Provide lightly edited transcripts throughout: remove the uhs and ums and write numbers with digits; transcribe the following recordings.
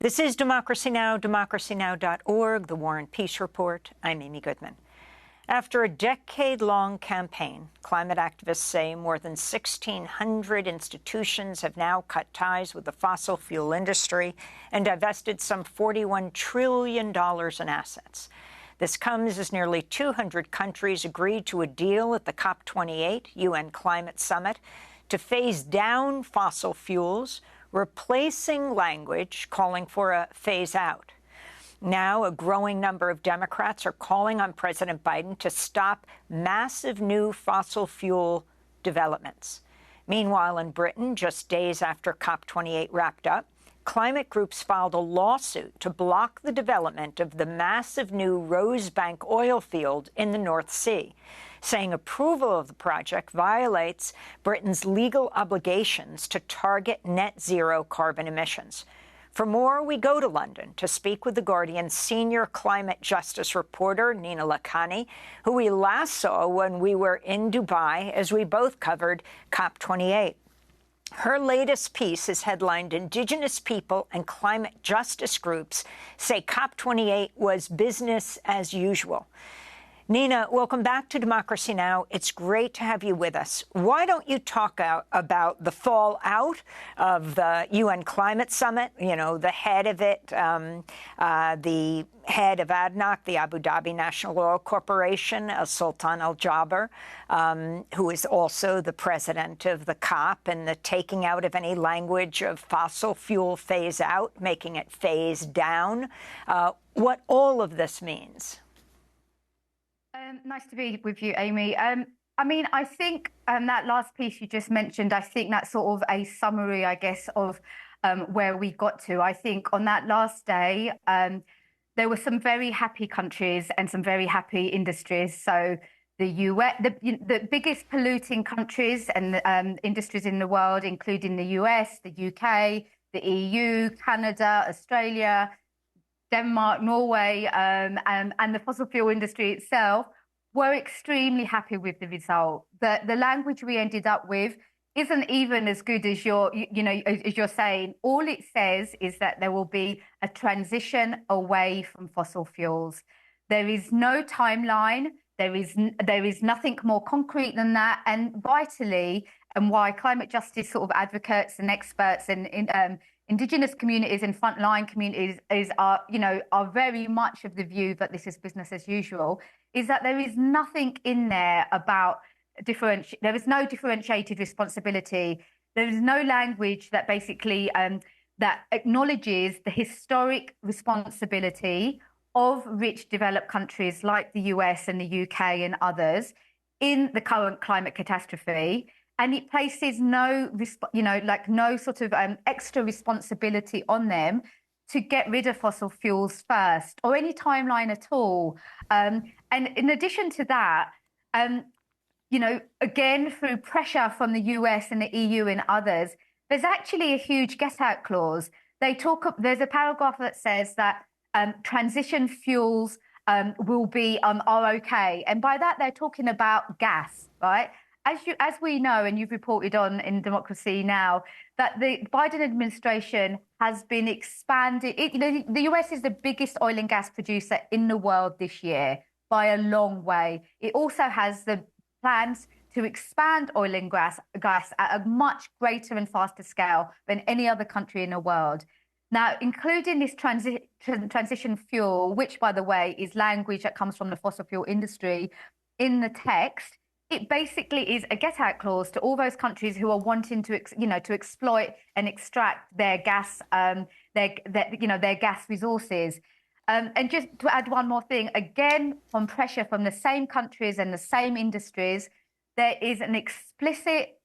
This is Democracy Now!, democracynow.org, The War and Peace Report. I'm Amy Goodman. After a decade-long campaign, climate activists say more than 1,600 institutions have now cut ties with the fossil fuel industry and divested some $41 trillion in assets. This comes as nearly 200 countries agreed to a deal at the COP28 UN Climate Summit to phase down fossil fuels, replacing language calling for a phase-out. Now, a growing number of Democrats are calling on President Biden to stop massive new fossil fuel developments. Meanwhile, in Britain, just days after COP28 wrapped up, climate groups filed a lawsuit to block the development of the massive new Rosebank oil field in the North Sea, saying approval of the project violates Britain's legal obligations to target net zero carbon emissions. For more, we go to London to speak with The Guardian's senior climate justice reporter, Nina Lakhani, who we last saw when we were in Dubai as we both covered COP28. Her latest piece is headlined Indigenous People and Climate Justice Groups Say COP28 Was Business as Usual. Nina, welcome back to Democracy Now! It's great to have you with us. Why don't you talk about the fallout of the UN Climate Summit, you know, the head of it, the head of ADNOC, the Abu Dhabi National Oil Corporation, Sultan Al Jaber, who is also the president of the COP, and the taking out of any language of fossil fuel phase out, making it phase down, what all of this means. Nice to be with you, Amy. I mean, I think that last piece you just mentioned, I think that's sort of a summary, I guess, of where we got to. I think on that last day, there were some very happy countries and some very happy industries. So the US, the biggest polluting countries and industries in the world, including the US, the UK, the EU, Canada, Australia, Denmark, Norway, and the fossil fuel industry itself, were extremely happy with the result. The language we ended up with isn't even as good as as you're saying. All it says is that there will be a transition away from fossil fuels. There is no timeline. There is nothing more concrete than that. And vitally, and why climate justice sort of advocates and experts and Indigenous communities and frontline communities are very much of the view that this is business as usual, is that there is nothing in there about there is no differentiated responsibility. There is no language that basically that acknowledges the historic responsibility of rich developed countries like the US and the UK and others in the current climate catastrophe. And it places no sort of extra responsibility on them to get rid of fossil fuels first, or any timeline at all. And in addition to that, again, through pressure from the US and the EU and others, there's actually a huge get-out clause. There's a paragraph that says that transition fuels will be are okay, and by that they're talking about gas, right? As we know, and you've reported on in Democracy Now!, that the Biden administration has been expanding. The US is the biggest oil and gas producer in the world this year by a long way. It also has the plans to expand oil and gas at a much greater and faster scale than any other country in the world. Now, including this transition fuel, which, by the way, is language that comes from the fossil fuel industry in the text, it basically is a get-out clause to all those countries who are wanting to, to exploit and extract their gas, their gas resources. And just to add one more thing, again, on pressure from the same countries and the same industries, there is an explicit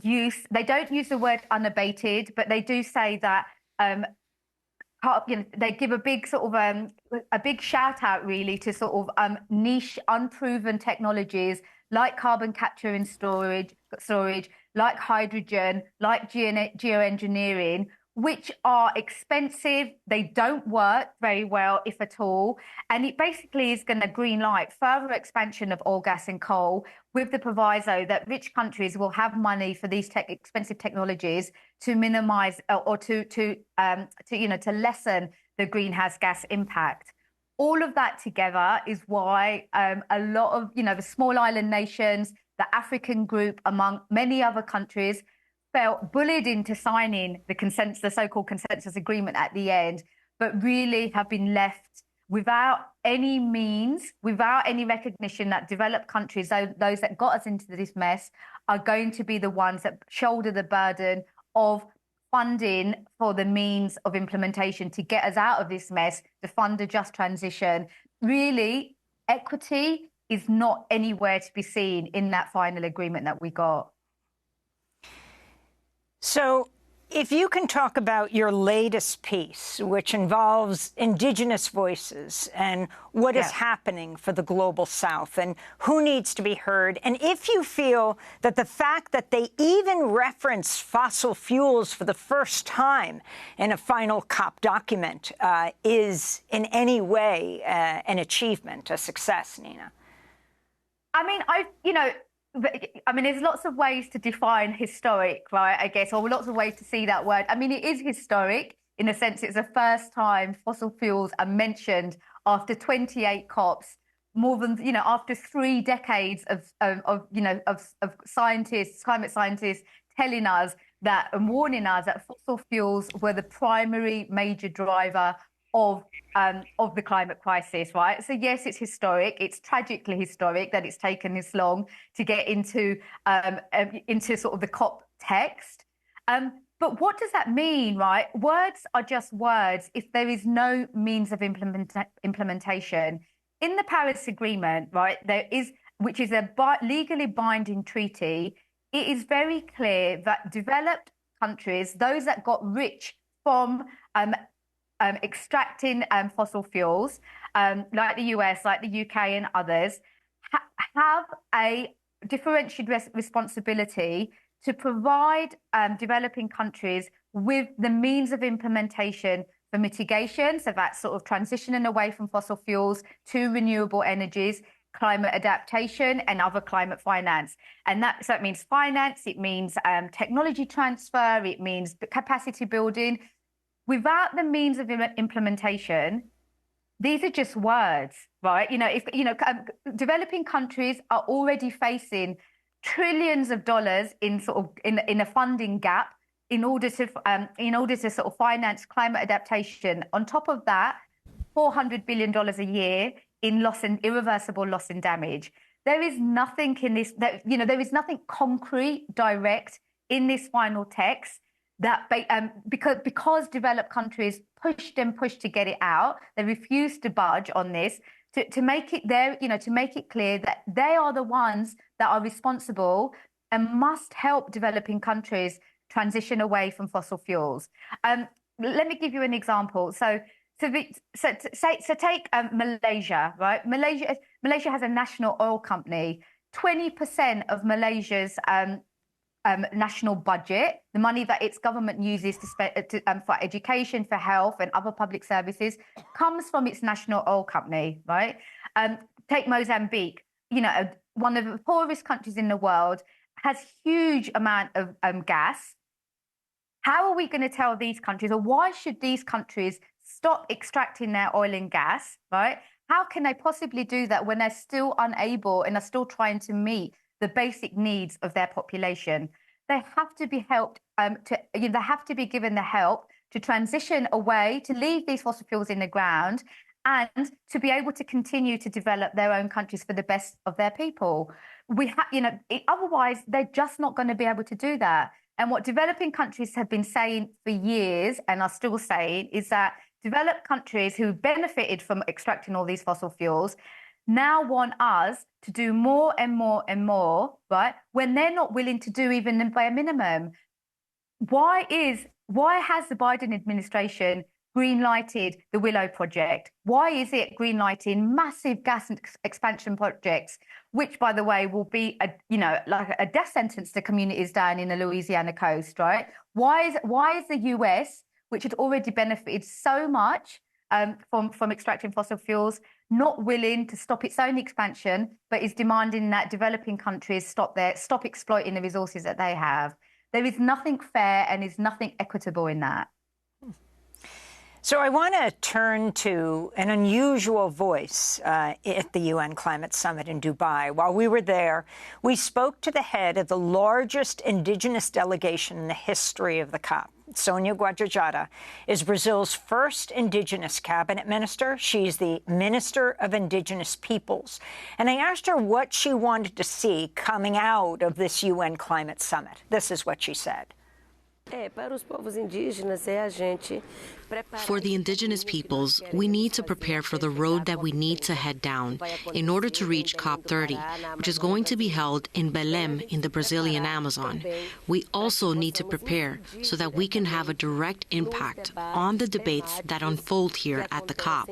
use. They don't use the word unabated, but they do say that. They give a big a big shout out really to sort of niche, unproven technologies like carbon capture and storage, like hydrogen, like geoengineering, which are expensive. They don't work very well, if at all. And it basically is going to green light further expansion of oil, gas and coal, with the proviso that rich countries will have money for these expensive technologies to minimize or to lessen the greenhouse gas impact. All of that together is why a lot of, the small island nations, the African group, among many other countries, felt bullied into signing the so-called consensus agreement at the end, but really have been left without any means, without any recognition that developed countries, those that got us into this mess, are going to be the ones that shoulder the burden of funding for the means of implementation to get us out of this mess, to fund a just transition. Really, equity is not anywhere to be seen in that final agreement that we got. So if you can talk about your latest piece, which involves Indigenous voices and what is happening for the Global South and who needs to be heard, and if you feel that the fact that they even reference fossil fuels for the first time in a final COP document is in any way an achievement, a success, Nina. There's lots of ways to define historic, right, I guess, or lots of ways to see that word. It is historic in a sense. It's the first time fossil fuels are mentioned after 28 COPs, more than, after 3 decades of scientists, climate scientists telling us that and warning us that fossil fuels were the primary major driver of the climate crisis, right? So yes, it's historic. It's tragically historic that it's taken this long to get into sort of the COP text. But what does that mean, right? Words are just words if there is no means of implementation. In the Paris Agreement, right, which is a legally binding treaty, it is very clear that developed countries, those that got rich from extracting fossil fuels, like the US, like the UK and others, have a differentiated responsibility to provide developing countries with the means of implementation for mitigation. So that's sort of transitioning away from fossil fuels to renewable energies, climate adaptation and other climate finance. And so it means finance, it means technology transfer, it means capacity building. Without the means of implementation, these are just words, right? Developing countries are already facing trillions of dollars in a funding gap in order to sort of finance climate adaptation. On top of that, $400 billion a year in irreversible loss and damage. There is nothing in this there is nothing concrete, direct in this final text that because developed countries pushed to get it out, they refused to budge on this to make it to make it clear that they are the ones that are responsible and must help developing countries transition away from fossil fuels. Let me give you an example. So take Malaysia, right? Malaysia has a national oil company. 20% of Malaysia's national budget, the money that its government uses to spend for education, for health and other public services, comes from its national oil company, right? Take Mozambique, one of the poorest countries in the world, has huge amount of gas. How are we going to tell these countries, or why should these countries stop extracting their oil and gas, right? How can they possibly do that when they're still unable and are still trying to meet the basic needs of their population? They have to be helped they have to be given the help to transition away, to leave these fossil fuels in the ground, and to be able to continue to develop their own countries for the best of their people. Otherwise, they're just not going to be able to do that. And what developing countries have been saying for years and are still saying is that developed countries who benefited from extracting all these fossil fuels now want us to do more and more and more, right? When they're not willing to do even the bare minimum. Why has the Biden administration green-lighted the Willow project? Why is it green-lighting massive gas expansion projects, which, by the way, will be like a death sentence to communities down in the Louisiana coast, right? Why is the US which had already benefited so much from extracting fossil fuels, not willing to stop its own expansion, but is demanding that developing countries stop exploiting the resources that they have. There is nothing fair and is nothing equitable in that. So I want to turn to an unusual voice at the UN Climate Summit in Dubai. While we were there, we spoke to the head of the largest indigenous delegation in the history of the COP. Sonia Guajajara is Brazil's first indigenous cabinet minister. She's the Minister of Indigenous Peoples. And I asked her what she wanted to see coming out of this UN Climate Summit. This is what she said. For the indigenous peoples, we need to prepare for the road that we need to head down in order to reach COP30, which is going to be held in Belém in the Brazilian Amazon. We also need to prepare so that we can have a direct impact on the debates that unfold here at the COP.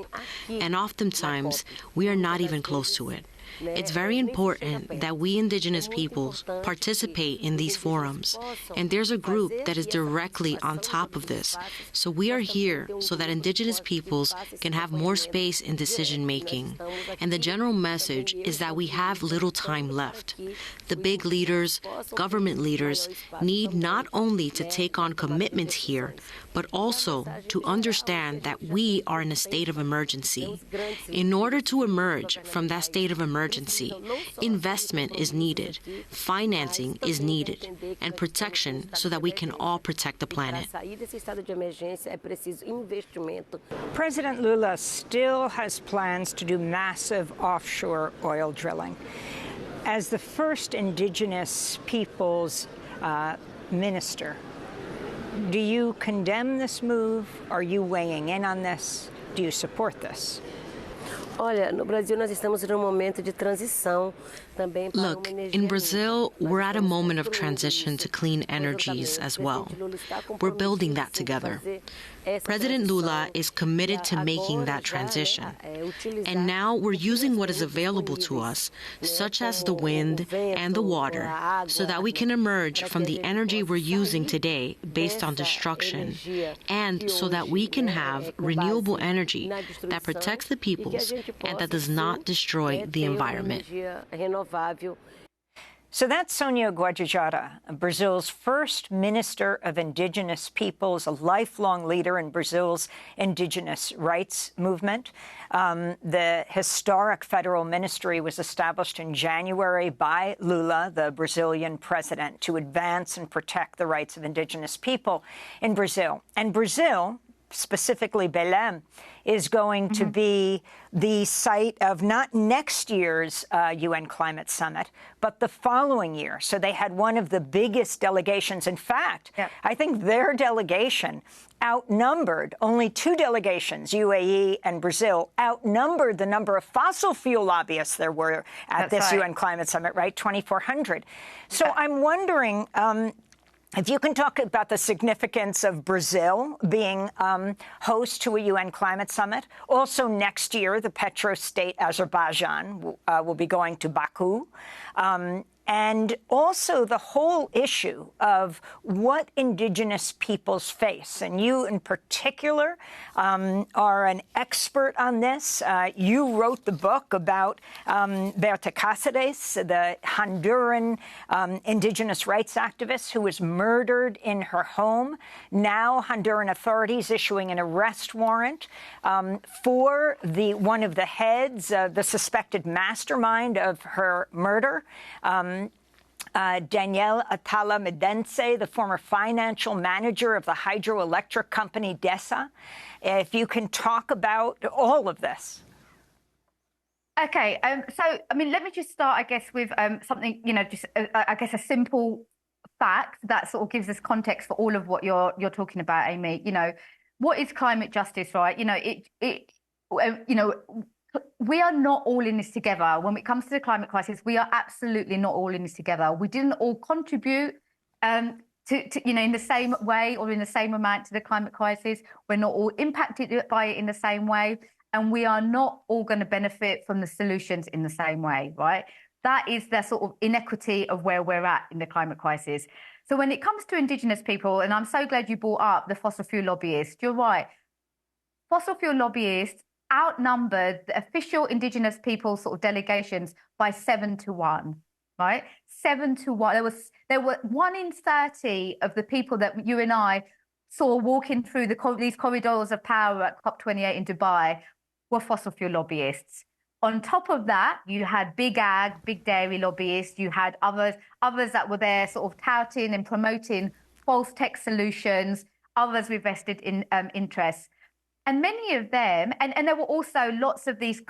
And oftentimes, we are not even close to it. It's very important that we indigenous peoples participate in these forums. And there's a group that is directly on top of this. So we are here so that indigenous peoples can have more space in decision making. And the general message is that we have little time left. The big leaders, government leaders, need not only to take on commitments here, but also to understand that we are in a state of emergency. In order to emerge from that state of emergency, investment is needed, financing is needed, and protection so that we can all protect the planet. President Lula still has plans to do massive offshore oil drilling. As the first indigenous peoples minister, do you condemn this move? Are you weighing in on this? Do you support this? Look, in Brazil, we're at a moment of transition to clean energies as well. We're building that together. President Lula is committed to making that transition. And now we're using what is available to us, such as the wind and the water, so that we can emerge from the energy we're using today based on destruction, and so that we can have renewable energy that protects the peoples and that does not destroy the environment. So that's Sonia Guajajara, Brazil's first Minister of Indigenous Peoples, a lifelong leader in Brazil's indigenous rights movement. The historic federal ministry was established in January by Lula, the Brazilian president, to advance and protect the rights of indigenous people in Brazil. And Brazil, specifically Belém, is going to be the site of not next year's UN Climate Summit, but the following year. So they had one of the biggest delegations. In fact, I think their delegation outnumbered only two delegations, UAE and Brazil, outnumbered the number of fossil fuel lobbyists there were at this UN Climate Summit, right? 2,400. So I'm wondering, if you can talk about the significance of Brazil being host to a UN climate summit. Also next year, the petro-state Azerbaijan will be going to Baku. And also the whole issue of what indigenous peoples face. And you in particular are an expert on this. You wrote the book about Berta Cáceres, the Honduran indigenous rights activist who was murdered in her home. Now Honduran authorities issuing an arrest warrant for one of the heads, the suspected mastermind of her murder. Daniel Atala Medense, the former financial manager of the hydroelectric company DESA. If you can talk about all of this. Okay, so, I mean, let me just start, I guess, with something, just, I guess, a simple fact that sort of gives us context for all of what you're talking about, Amy. What is climate justice, right? We are not all in this together. When it comes to the climate crisis, we are absolutely not all in this together. We didn't all contribute in the same way or in the same amount to the climate crisis. We're not all impacted by it in the same way. And we are not all going to benefit from the solutions in the same way, right? That is the sort of inequity of where we're at in the climate crisis. So when it comes to Indigenous people, and I'm so glad you brought up the fossil fuel lobbyists, you're right. Fossil fuel lobbyists outnumbered the official Indigenous people sort of delegations by 7-1, right? 7-1. There were 1 in 30 of the people that you and I saw walking through these corridors of power at COP28 in Dubai were fossil fuel lobbyists. On top of that, you had big ag, big dairy lobbyists. You had others that were there sort of touting and promoting false tech solutions, others with vested interests. And many of them, and there were also lots of these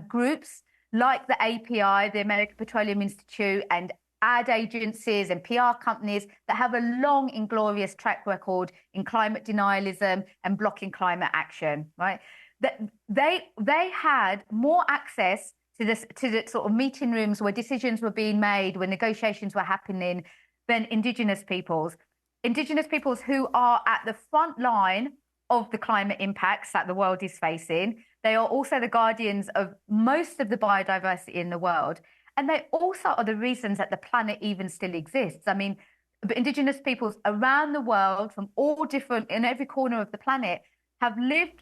groups like the API, the American Petroleum Institute, and ad agencies and PR companies that have a long, inglorious track record in climate denialism and blocking climate action, right? That they had more access to the sort of meeting rooms where decisions were being made, where negotiations were happening, than Indigenous peoples. Indigenous peoples who are at the front line of the climate impacts that the world is facing. They are also the guardians of most of the biodiversity in the world. And they also are the reasons that the planet even still exists. I mean, Indigenous peoples around the world, from all different, in every corner of the planet, have lived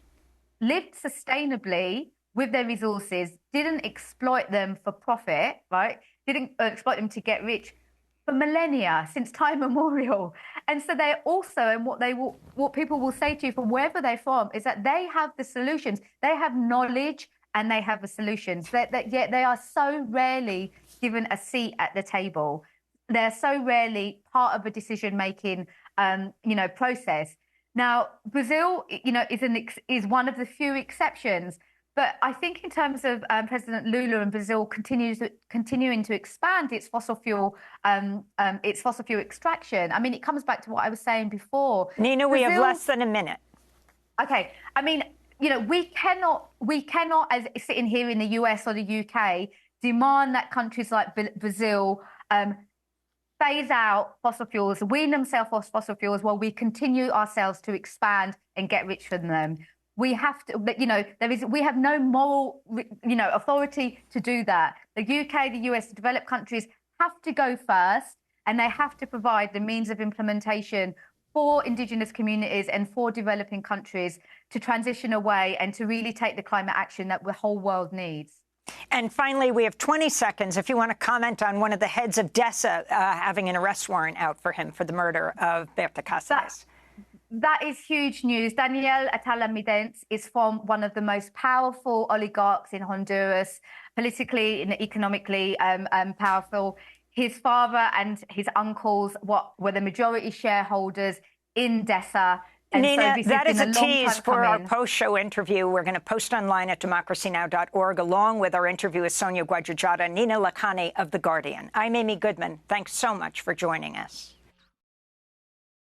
sustainably with their resources, didn't exploit them for profit, right? Didn't exploit them to get rich for millennia, since time immemorial. And so they also, and what people will say to you from wherever they're from, is that they have the solutions. They have knowledge and they have the solutions. Yet they are so rarely given a seat at the table. They're so rarely part of a decision-making, process. Now, Brazil, is one of the few exceptions. But I think in terms of President Lula and Brazil continuing to expand its fossil fuel extraction, I mean, it comes back to what I was saying before. Nina, we have less than a minute. Okay. I mean, we cannot, as sitting here in the US or the UK, demand that countries like Brazil phase out fossil fuels, wean themselves off fossil fuels while we continue ourselves to expand and get rich from them. We have to, we have no moral, authority to do that. The UK, the US, the developed countries have to go first, and they have to provide the means of implementation for Indigenous communities and for developing countries to transition away and to really take the climate action that the whole world needs. And finally, we have 20 seconds if you want to comment on one of the heads of DESA having an arrest warrant out for him for the murder of Berta Cáceres. That is huge news. Daniel Atala-Midens is from one of the most powerful oligarchs in Honduras, politically and economically powerful. His father and his uncles were the majority shareholders in DESA. And Nina, so that is a tease for our post-show interview. We're going to post online at democracynow.org, along with our interview with Sonia Guajajara, Nina Lakhani of The Guardian. I'm Amy Goodman. Thanks so much for joining us.